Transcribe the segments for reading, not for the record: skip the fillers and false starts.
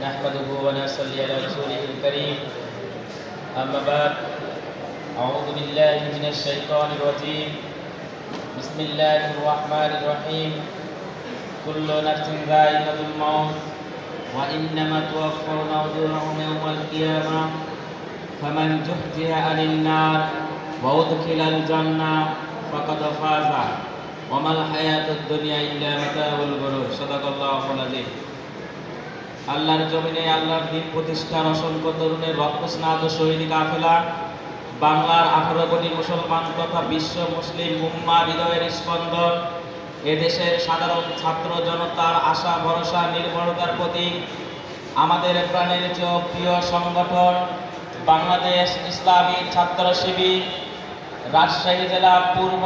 نحمده ونصلي على رسوله الكريم أما بعد أعوذ بالله من الشيطان الرجيم بسم الله الرحمن الرحيم كل نفس ذائقة الموت وإنما توفون أجورهم يوم القيامة فمن زحزح عن النار وأدخل الجنة فقد فاز وما الحياة الدنيا إلا متاع الغرور صدق الله العظيم। আল্লাহর জমিনে আল্লাহর দ্বীন প্রতিষ্ঠার অসংখ্য তরুণের রক্তস্নাত শহীদ কাফেলা, বাংলার 18 কোটি মুসলমান তথা বিশ্ব মুসলিম উম্মাহ হৃদয়ের স্পন্দন, এদেশের সাধারণ ছাত্র জনতার আশা ভরসা নির্ভরতার প্রতীক, আমাদের প্রাণের চেয়ে প্রিয় সংগঠন বাংলাদেশ ইসলামী ছাত্র শিবির রাজশাহী জেলা পূর্ব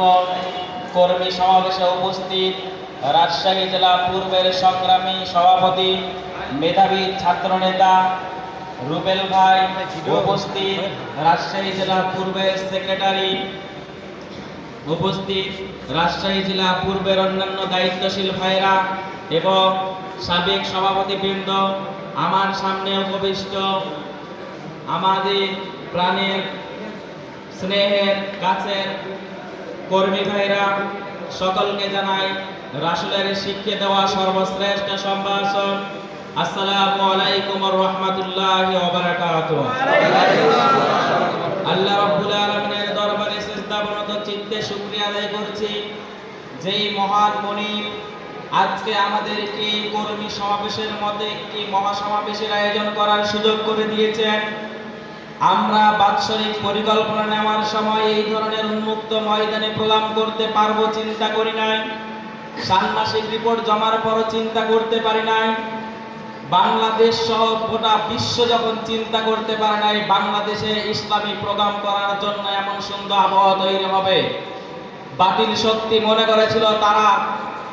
কর্মী সমাবেশে উপস্থিত রাজশাহী জেলা পূর্বের সংগ্রামী সভাপতি মেধাবী ছাত্র নেতা রুবেল ভাই উপস্থিত, রাজশাহী জেলা পূর্বের সেক্রেটারি উপস্থিত, রাজশাহী জেলা পূর্বের অন্যান্য দায়িত্বশীল ভাইরা এবং সাবেক সভাপতিবৃন্দ, আমার সামনে উপবিষ্ট আমাদের প্রাণের স্নেহের কাছের কর্মী ভাইরা, সকলকে জানাই রাসূলের শিক্ষা দেওয়া সর্বশ্রেষ্ঠ সম্ভাষণ, আসসালামু আলাইকুম ওয়া রাহমাতুল্লাহি ওয়া বারাকাতুহু। আল্লাহ রাব্বুল আলামিনের দরবারে সিজদাবনত চিত্তে শুকরিয়া আদায় করছি, যেই মহান মনিব আজকে আমাদেরকে কর্মী সমাবেশের মধ্যে একটি মহাসমাবেশের আয়োজন করার সুযোগ করে দিয়েছেন। আমরা বাৎসরিক পরিকল্পনা নেওয়ার সময় এই ধরনের উন্মুক্ত ময়দানে প্রোগ্রাম করতে পারবো চিন্তা করি নাই, ষান্মাসিক রিপোর্ট জমার পরও চিন্তা করতে পারি নাই, বাংলাদেশ সহ গোটা বিশ্ব যখন চিন্তা করতে পারে নাই বাংলাদেশে ইসলামী প্রোগ্রাম করার জন্য এমন সুন্দর আবহাওয়া তৈরি হবে। বাতিল শক্তি মনে করেছিল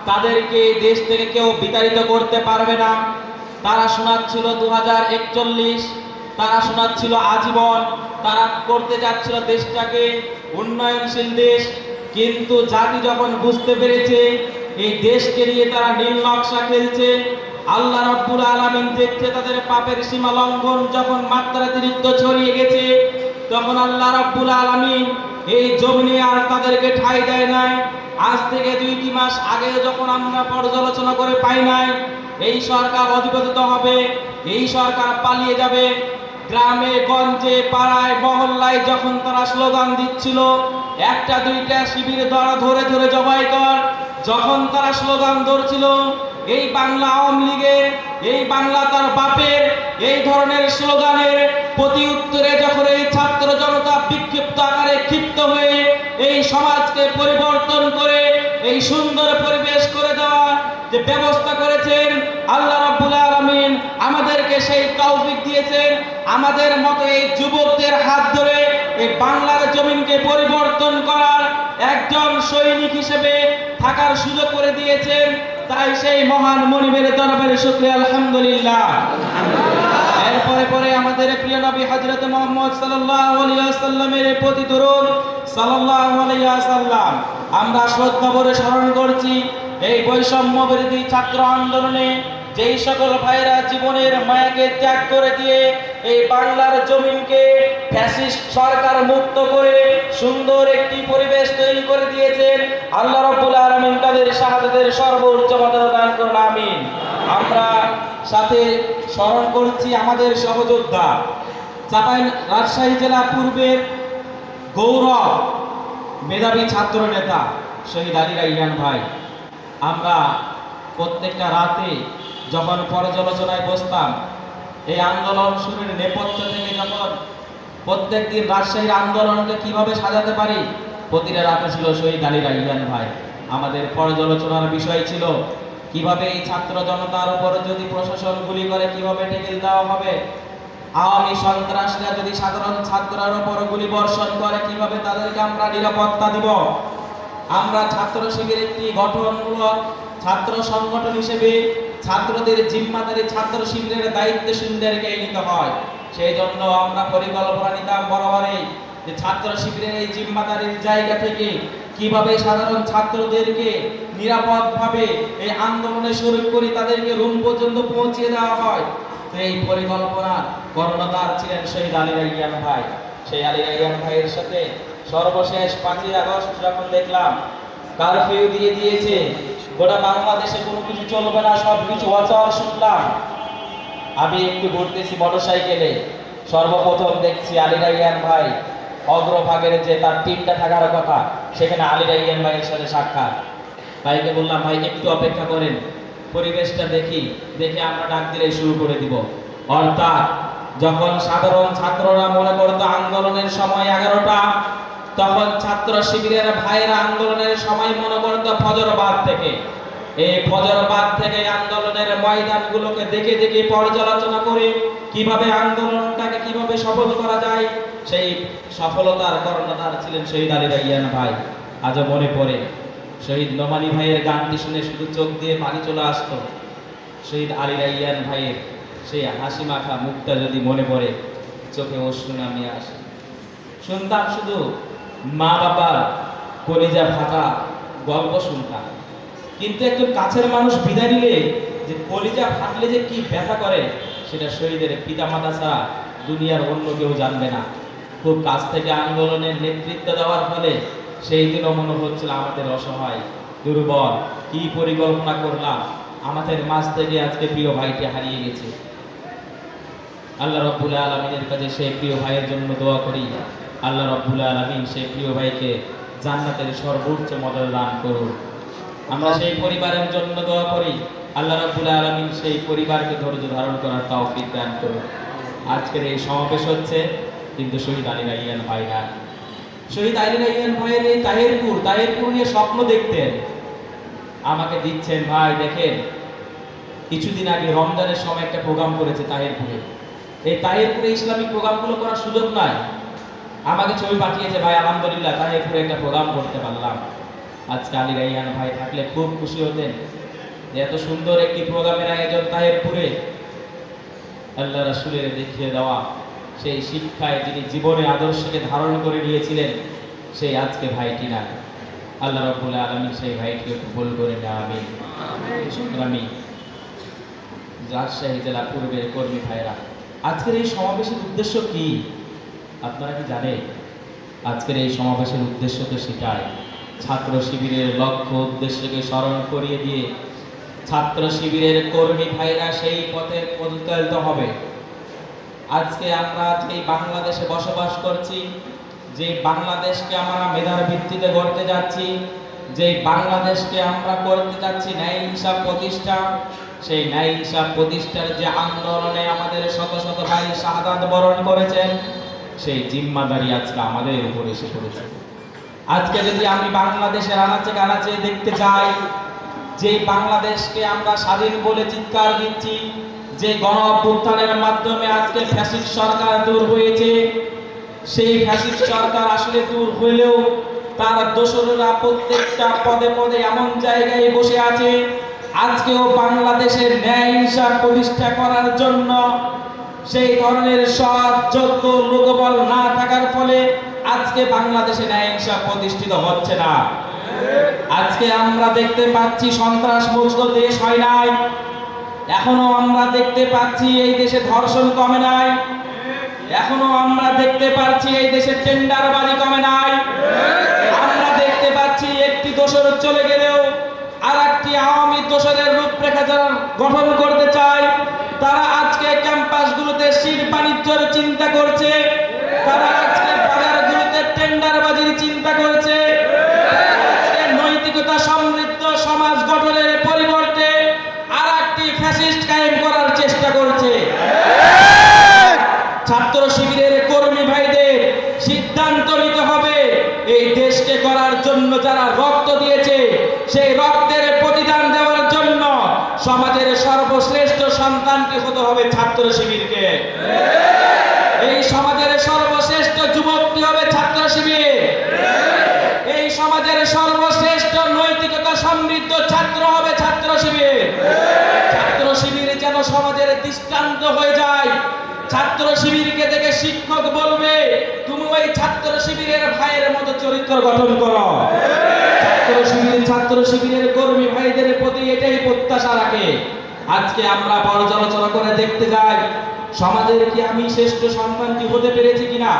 তাদেরকে দেশ থেকে কেউ বিতাড়িত করতে পারবে না। তারা শোনাচ্ছিল 2041, তারা শোনাচ্ছিল আজীবন, তারা করতে যাচ্ছিল দেশটাকে উন্নয়নশীল দেশ। কিন্তু জাতি যখন বুঝতে পেরেছে এই দেশকে নিয়ে তারা নীল নকশা খেলছে, আল্লাহ রাব্বুল আলামিন দেখছে তাদের পাপের সীমা লঙ্ঘন যখন মাত্রাতিরিক্ত ছড়িয়ে গেছে, তখন আল্লাহ রাব্বুল আলামিন এই জমিনে আর তাদেরকে ঠাঁই দেয় নাই। আজ থেকে 2টি মাস আগে যখন আমরা পর্যালোচনা করে পাই নাই এই সরকার অধিপতিত হবে, এই সরকার পালিয়ে যাবে, গ্রামে গঞ্জে পাড়ায় মহল্লায় যখন তারা স্লোগান দিচ্ছিল একটা দুইটা শিবির দ্বারা ধরে ধরে জবাই কর, যখন তারা স্লোগান ধরছিল এই বাংলা আওয়ামী লীগের, এই বাংলা তার বাপের, এই ধরনের স্লোগানের প্রতি উত্তরে যখন এই ছাত্র জনতা বিক্ষিপ্ত আকারে ক্ষিপ্ত হয়ে এই সমাজকে পরিবর্তন করে এই সুন্দর পরিবেশ করে দেওয়া যে ব্যবস্থা করেছেন আল্লাহ রাব্বুল আলামিন আমাদেরকে সেই তৌফিক দিয়েছেন। আমাদের মতো এই যুবকদের হাত ধরে এই বাংলার জমিনকে পরিবর্তন করার একজন সৈনিক হিসেবে থাকার সুযোগ করে দিয়েছেন। তাই সেই মহান মনিবের দরবারে শুকরিয়া আলহামদুলিল্লাহ। এরপরে আমাদের প্রিয় নবী হযরত মুহাম্মদ সাল্লাল্লাহু আলাইহি ওয়াসাল্লামের প্রতি দরুদ সাল্লাল্লাহু আলাইহি ওয়াসাল্লাম আমরা শ্রদ্ধা ভরে স্মরণ করছি। এই বৈষম্য বিরোধী ছাত্র আন্দোলনে যেই সকল ভাইরা জীবনের মায়াকে ত্যাগ করে দিয়ে এই বাংলার জমিনকে ফ্যাসিস্ট সরকার মুক্ত করে সুন্দর একটি পরিবেশ তৈরি করে দিয়েছেন, আল্লাহ রাব্বুল আলামিন তাদের শাহাদাতের সর্বোচ্চ মর্যাদা দান করুন, আমিন। আমরা সাথে স্মরণ করছি আমাদের সহযোদ্ধা রাজশাহী জেলা পূর্বের গৌরব মেধাবী ছাত্র নেতা শহীদ আলী রায়হান ভাই। আমরা প্রত্যেকটা রাতে যখন পর্যালোচনায় বসতাম এই আন্দোলন শুরুর নেপথ্য থেকে যখন প্রত্যেকদিন রাজশাহীর আন্দোলনকে কিভাবে সাজাতে পারি, প্রতিটা রাতে ছিল শহীদ আলী রায়হান ভাই। আমাদের পর্যালোচনার বিষয় ছিল কিভাবে এই ছাত্র জনতার উপর যদি প্রশাসন গুলি করে কিভাবে টেকেল দেওয়া হবে, আওয়ামী সন্ত্রাসীরা যদি সাধারণ ছাত্রের উপর গুলি বর্ষণ করে কিভাবে তাদেরকে আমরা নিরাপত্তা দিব। আমরা ছাত্র শিবির একটি গঠনমূলক ছাত্র সংগঠন হিসেবে ছাত্রদের জিম্মাদারি ছাত্র শিবিরের দায়িত্বশীলদেরকে নিতে হয়। সেই জন্য আমরা পরিকল্পনা নিতাম বরাবরই যে ছাত্র শিবিরের এই জিম্মাদারির জায়গা থেকে কিভাবে সাধারণ ছাত্রদেরকে নিরাপদভাবে এই আন্দোলনে শরীক করে তাদেরকে রুম পর্যন্ত পৌঁছে দেওয়া হয়। তো এই পরিকল্পনা কর্ণধার ছিলেন শহীদ আলী রায়্যান ভাই। সেই আলী রায়্যান ভাইয়ের সাথে সর্বশেষ 5ই আগস্ট যখন দেখলাম কারফিউ দিয়ে দিয়েছে, গোটা বাংলাদেশে কোনো কিছু চলবে না, সবকিছু অচল শুনলাম, আমি একটু ঘুরতেছি মোটরসাইকেলে, সর্বপ্রথম দেখছি আলী রায়্যান ভাই অগ্রভাগের যে তার টিমটা থাকার কথা, সেখানে আলী রায়্যান ভাইয়ের সাথে সাক্ষাৎ। ভাইকে বললাম, ভাই একটু অপেক্ষা করেন, পরিবেশটা দেখি, দেখে আমরা ডাক দিলে শুরু করে দিব। অর্থাৎ যখন সাধারণ ছাত্ররা মনে করতো আন্দোলনের সময় 11টা, তখন ছাত্র শিবিরের ভাইয়েরা আন্দোলনের সময় মনে করতো ফজরবাদ থেকে। এই ফজরবাদ থেকে আন্দোলনের ময়দানগুলোকে দেখে দেখে পর্যালোচনা করে কিভাবে আন্দোলনটাকে কিভাবে সফল করা যায়, সেই সফলতার কর্ণধার ছিলেন শহীদ আলী রায়্যান ভাই। আজও মনে পড়ে শহীদ নোমানী ভাইয়ের গানটি শুনে শুধু চোখ দিয়ে পানি চলে আসতো। শহীদ আলী রায়্যান ভাইয়ের সেই হাসি মাখা মুখটা যদি মনে পড়ে, চোখে অশ্রু নামিয়ে আসে। শুনতাম শুধু মা বাবার কলিজা ফাটা গল্প শুনতাম, কিন্তু একজন কাছের মানুষ বিদায় নিলে যে কলিজা ফাটলে যে কি ব্যথা করে, সেটা শহীদের পিতামাতা ছাড়া দুনিয়ার অন্য কেউ জানবে না। খুব কাছ থেকে আন্দোলনের নেতৃত্ব দেওয়ার ফলে সেই দিনও মনে হচ্ছিল আমাদের অসহায়, দুর্বল, কি পরিকল্পনা করলাম, আমাদের মাঝ থেকে আজকে প্রিয় ভাইটি হারিয়ে গেছে। আল্লাহ রাব্বুল আলামিনের কাছে সেই প্রিয় ভাইয়ের জন্য দোয়া করি, আল্লাহ রাব্বুল আলামিন সেই প্রিয় ভাইকে জান্নাতের সর্বোচ্চ মর্যাদা দান করুন। আমরা সেই পরিবারের জন্য দোয়া করি, আল্লাহ রাব্বুল আলামিন সেই পরিবারকে ধৈর্য ধারণ করার তৌফিক দান করুন। আজকের এই সমাবেশ হচ্ছে, কিন্তু শহীদ আলী রায়্যান ভাই না। শহীদ আলী রায়্যান ভাইয়ের এই তাহিরপুর নিয়ে স্বপ্ন দেখতেন, আমাকে দিচ্ছেন ভাই দেখেন, কিছুদিন আগে রমজানের সময় একটা প্রোগ্রাম করেছে তাহিরপুরে। এই তাহিরপুরে ইসলামিক প্রোগ্রামগুলো করার সুযোগ নাই, আমাকে ছবি পাঠিয়েছে, ভাই আলহামদুলিল্লাহ তাহিরপুরে একটা প্রোগ্রাম করতে পারলাম। আজকে আলী রায়্যান ভাই থাকলে খুব খুশি হতেন যে এত সুন্দর একটি প্রোগ্রামের আয়োজন তাহিরপুরে। আল্লাহ রাসূলের দেখিয়ে দেওয়া সেই শিক্ষায় যিনি জীবনে আদর্শকে ধারণ করে নিয়েছিলেন, সেই আজকে ভাইটি না। আল্লাহ রাব্বুল আলামিন সেই ভাইটিকে কবুল করে নেওয়া। আমিন। সংগ্রামী রাজশাহী জেলা পূর্বের কর্মী ভাইরা, আজকের এই সমাবেশের উদ্দেশ্য কি আপনারা কি জানেন? আজকের এই সমাবেশের উদ্দেশ্য তো সেটাই, ছাত্র শিবিরের লক্ষ্য উদ্দেশ্যকে স্মরণ করিয়ে দিয়ে ছাত্র শিবিরের কর্মী ভাইরা সেই পথে পরিচালিত হবে। আজকে আমরা এই বাংলাদেশে বসবাস করছি, যে বাংলাদেশকে আমরা মেধার ভিত্তিতে গড়তে যাচ্ছি, যে বাংলাদেশকে আমরা করতে যাচ্ছি ন্যায় ইনসাফ প্রতিষ্ঠা, সেই ন্যায় ইনসাফ প্রতিষ্ঠার যে আন্দোলনে আমাদের শত শত ভাই শাহাদাত বরণ করেছেন, সেই জিম্মাদারি আজকে আমাদের উপর এসে পড়েছে। আজকে যদি আমি বাংলাদেশের আনাচে কানাচে দেখতে চাই, যে বাংলাদেশকে আমরা স্বাধীন বলে চিৎকার দিচ্ছি, যে গণ অভ্যুত্থানের মাধ্যমে আজকে ফ্যাসিস্ট সরকার দূর হয়েছে, সেই ফ্যাসিস্ট সরকার আসলে দূর হলেও তার দোসররা প্রত্যেকটা পদে পদে এমন জায়গায় বসে আছে, আজকেও বাংলাদেশের ন্যায় ইনসাফ প্রতিষ্ঠা করার জন্য সেই ধরনের সৎ যোগ্য লোকবল না থাকার ফলে আজকে বাংলাদেশে ন্যায় ইনসাফ প্রতিষ্ঠিত হচ্ছে না। আজকে আমরা দেখতে পাচ্ছি সন্ত্রাস মুক্ত দেশ হয় নাই, এখনো আমরা দেখতে পাচ্ছি এই দেশে ধর্ষণ কমে নাই, এখনো আমরা দেখতে পাচ্ছি এই দেশে টেন্ডারবাজি কমে নাই। আমরা দেখতে পাচ্ছি একটি দোসর চলে গেলেও আর একটি আওয়ামী দোসরের রূপরেখা যারা গঠন করতে চায়, তারা আজকে ক্যাম্পাসগুলোতে সিট বাণিজ্যের চিন্তা করছে, তারা আজকে বাজারগুলোতে টেন্ডারবাজির চিন্তা করছে, আজকে নৈতিকতা সমৃদ্ধ সমাজ গঠনের পরিবর্তে আর একটি ফ্যাসিস্ট কায়েম করার চেষ্টা করছে। ছাত্র শিবিরের কর্মী ভাইদের সিদ্ধান্ত নিতে হবে, এই দেশকে গড়ার জন্য যারা রক্ত দিয়েছে, সেই রক্তের প্রতিদান দেওয়ার জন্য সমাজের সর্বশ্রেষ্ঠ সন্তানকে হতে হবে ছাত্র শিবিরকে। এই সমাজের সর্বশ্রেষ্ঠ যুবকটি হবে ছাত্র শিবির, এই সমাজের সর্বশ্রেষ্ঠ নৈতিকতা সমৃদ্ধ ছাত্র হবে ছাত্র শিবির। ছাত্র শিবির যেন সমাজের দৃষ্টান্ত হয়ে যায়, ছাত্র শিবিরকে দেখে শিক্ষক বলবে তুমি ওই ছাত্র শিবিরের ভাইয়ের মতো চরিত্র গঠন করো। ছাত্র শিবিরের কর্মী ভাইদের প্রতি এটাই প্রত্যাশা রাখে। আজকে আমরা পর্যালোচনা করে দেখতে যাই সমাজের কি আমি শ্রেষ্ঠ সন্তানটি হতে পেরেছি কিনা।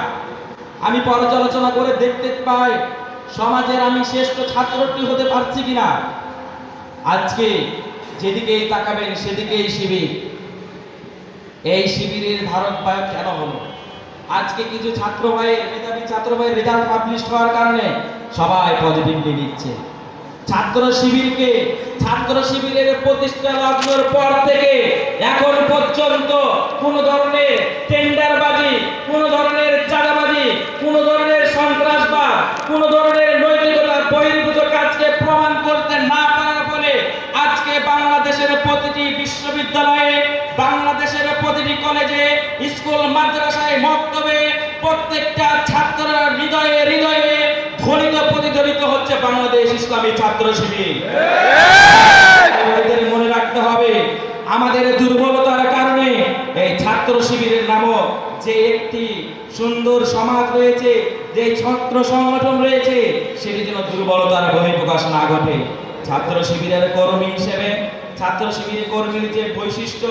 আমি পর্যালোচনা করে দেখতে পাই সমাজের আমি শ্রেষ্ঠ ছাত্রটি হতে পারছি কিনা। আজকে যেদিকেই তাকাবেন সেদিকেই শিবির। এই শিবিরের ধারকবাহক কেন হলো? আজকে কিছু ছাত্র ভাইয়ের মেধাবী ছাত্র ভাইয়ের রেজাল্ট পাবলিশ হওয়ার কারণে সবাই পজিটিভলি নিচ্ছে। ছাত্র শিবিরের প্রতিষ্ঠা লগ্নের পর থেকে এখন পর্যন্ত কোন ধরনের টেন্ডারবাজি, কোন ধরনের চাঁদাবাজি, কোন ধরনের সন্ত্রাসবাদ, কোন ধরনের নৈতিকতার বহির্ভূত কাজকে প্রমাণ করতে না পারার ফলে আজকে বাংলাদেশের প্রতিটি বিশ্ববিদ্যালয়ে, বাংলাদেশের প্রতিটি কলেজে, স্কুল, মাদ্রাসায়, মক্তবে প্রত্যেকটা ছাত্রের হৃদয়ে হৃদয়ে ধ্বনিত প্রতিধ্বনিত হচ্ছে বাংলাদেশ ইসলামী ছাত্র শিবির। মনে রাখতে হবে আমাদের দুর্বলতার কারণে এই ছাত্র শিবিরের নামক যে একটি সুন্দর সমাজ রয়েছে, যে ছাত্র সংগঠন রয়েছে, সেটি যেন দুর্বলতার বহিঃপ্রকাশ না ঘটে। ছাত্র শিবিরের কর্মী হিসেবে ছাত্র শিবিরের কর্মীর যে বৈশিষ্ট্য,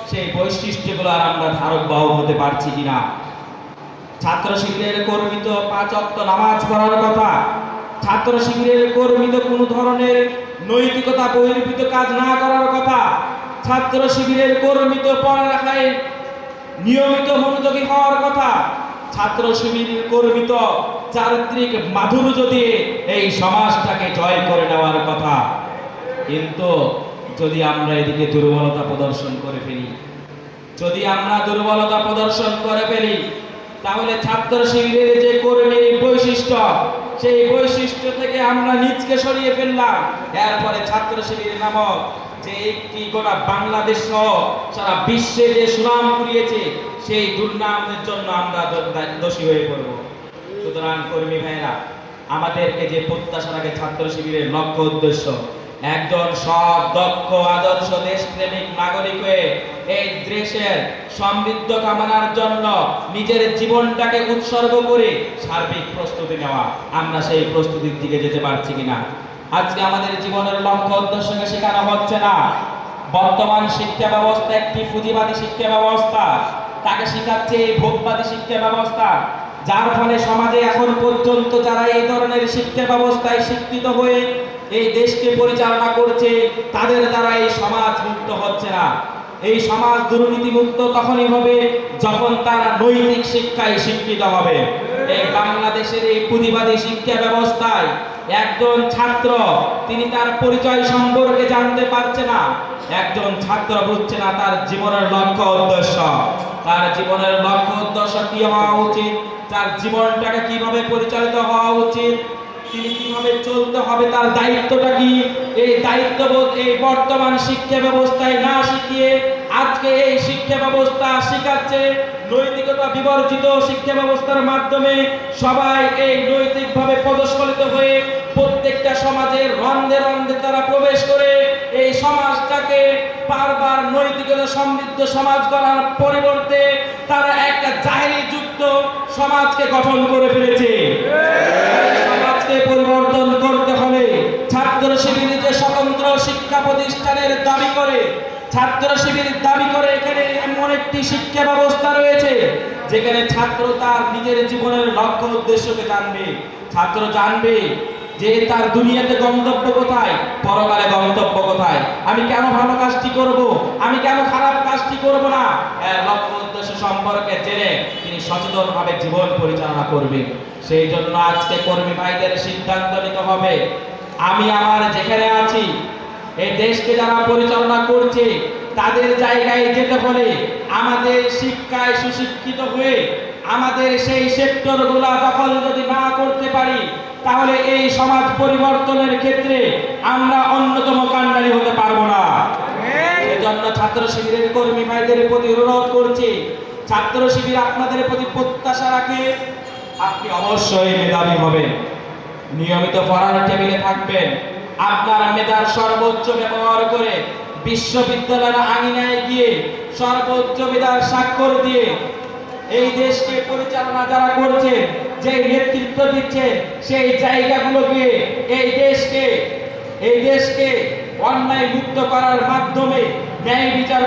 সেই বৈশিষ্ট্যগুলো আর আমরা ধারক বাহক হতে পারছি কিনা। ছাত্র শিবিরের কর্মী তো 5 ওয়াক্ত নামাজ পড়ার কথা। ছাত্র শিবিরের কর্মী তো কোনো ধরনের নৈতিকতা বহির্ভূত কাজ না করার কথা। ছাত্র শিবিরের কর্মী তো পড়ালেখায় নিয়মিত মনোযোগী হওয়ার কথা। ছাত্র শিবিরের কর্মী তো চারিত্রিক মাধুর্য দিয়ে এই সমাজটাকে জয় করে নেওয়ার কথা। কিন্তু যদি আমরা এদিকে দুর্বলতা প্রদর্শন করে ফেলি, তাহলে ছাত্র শিবিরের যে কর্মীর বৈশিষ্ট্য, সেই বৈশিষ্ট্য থেকে আমরা নিজকে সরিয়ে ফেললাম। এরপরে ছাত্র শিবির নামক যে একটি গোটা বাংলাদেশ সহ সারা বিশ্বে যে সুনাম কুড়িয়েছে, সেই দুর্নামের জন্য আমরা দোষী হয়ে পড়ব। সুতরাং কর্মী ভাইরা, আমাদেরকে যে প্রত্যাশা রাখে ছাত্র শিবিরের লক্ষ্য উদ্দেশ্য, একজন সৎ, দক্ষ, আদর্শ দেশপ্রেমিক নাগরিক হয়ে এই দেশের সমৃদ্ধ কামনার জন্য নিজের জীবনটাকে উৎসর্গ করে সার্বিক প্রস্তুতি নেওয়া। আমরা সেই প্রস্তুতির দিকে যেতে পারছি কিনা? আজকে আমাদের জীবনের লক্ষ্য উদ্দেশ্যকে শেখানো হচ্ছে না। বর্তমান শিক্ষা ব্যবস্থা একটি পুঁজিবাদী শিক্ষা ব্যবস্থা, তাকে শেখাচ্ছে এই ভোগবাদী শিক্ষা ব্যবস্থা, যার ফলে সমাজে এখন পর্যন্ত যারা এই ধরনের শিক্ষা ব্যবস্থায় শিক্ষিত হয়ে এই দেশকে পরিচালনা করছে, তাদের দ্বারা এই সমাজ মুক্ত হচ্ছে না। এই সমাজ দুর্নীতি মুক্ত তখনই হবে যখন তারা নৈতিক শিক্ষায় শিক্ষিত হবে। এই বাংলাদেশের এই পুঁজিবাদী শিক্ষা ব্যবস্থায় একজন ছাত্র তিনি তার পরিচয় সম্পর্কে জানতে পারছে না। একজন ছাত্র বুঝছে না তার জীবনের লক্ষ্য উদ্দেশ্য, তার জীবনের লক্ষ্য উদ্দেশ্য কি হওয়া উচিত, তার জীবনটাকে কিভাবে পরিচালিত হওয়া উচিত, তিনি কিভাবে চলতে হবে, তার দায়িত্বটা কি। এই দায়িত্ববোধ এই বর্তমান শিক্ষা ব্যবস্থায় না শিখিয়ে আজকে এই শিক্ষা ব্যবস্থা শিখাচ্ছে নৈতিকতা বিবর্জিত শিক্ষা ব্যবস্থার মাধ্যমে সবাই এই নৈতিকভাবে পদস্খলিত হয়ে প্রত্যেকটা সমাজের রন্ধে রন্ধে তারা প্রবেশ করে এই সমাজটাকে বারবার নৈতিকতা সমৃদ্ধ সমাজ গড়ার পরিবর্তে তারা একটা জাহেলি যুক্ত সমাজকে গঠন করে ফেলেছে। সমাজকে পরিবর্তন করতে হলে ছাত্র শিবির যে স্বতন্ত্র শিক্ষা প্রতিষ্ঠানের দাবি করে, ছাত্র শিবির দাবি করে এখানে এমন একটি শিক্ষা ব্যবস্থা রয়েছে যেখানে ছাত্র তার নিজের জীবনের লক্ষ্য উদ্দেশ্যকে জানবে। ছাত্র জানবে যে তার দুনিয়াতে গন্তব্য কোথায়, পরকালে গন্তব্য কোথায়, আমি কেন ভালো কাজটি করব, আমি কেন খারাপ কাজটি করব না, এর লক্ষ্য উদ্দেশ্য সম্পর্কে জেনে তিনি সচেতনভাবে জীবন পরিচালনা করবেন। সেই জন্য আজকে কর্মী ভাইদের সিদ্ধান্ত নিতে হবে, আমি আমার যেখানে আছি এই দেশকে যারা পরিচালনা করছে তাদের জায়গায় যেতে হলে আমাদের শিক্ষায় সুশিক্ষিত হয়ে আমাদের সেই সেক্টরগুলো দখল যদি না করতে পারি, তাহলে এই সমাজ পরিবর্তনের ক্ষেত্রে আমরা অন্যতম কাণ্ডারি হতে পারবো না। এজন্য ছাত্র শিবিরের কর্মী ভাইদের প্রতি অনুরোধ করছি, ছাত্র শিবির আপনাদের প্রতি প্রত্যাশা রাখে আপনি অবশ্যই মেধাবী হবেন, নিয়মিত পড়ার টেবিলে থাকবেন, আপনার মেধার সর্বোচ্চ ব্যবহার করে বিশ্ববিদ্যালয়ের আঙিনায় গিয়ে সর্বোচ্চ মেধার স্বাক্ষর দিয়ে এই দেশকে পরিচালনা যারা করছে, যে নেতৃত্ব দিচ্ছে, সেই জায়গাগুলোকে এই দেশকে অন্যায় মুক্ত করার মাধ্যমে ন্যায় বিচার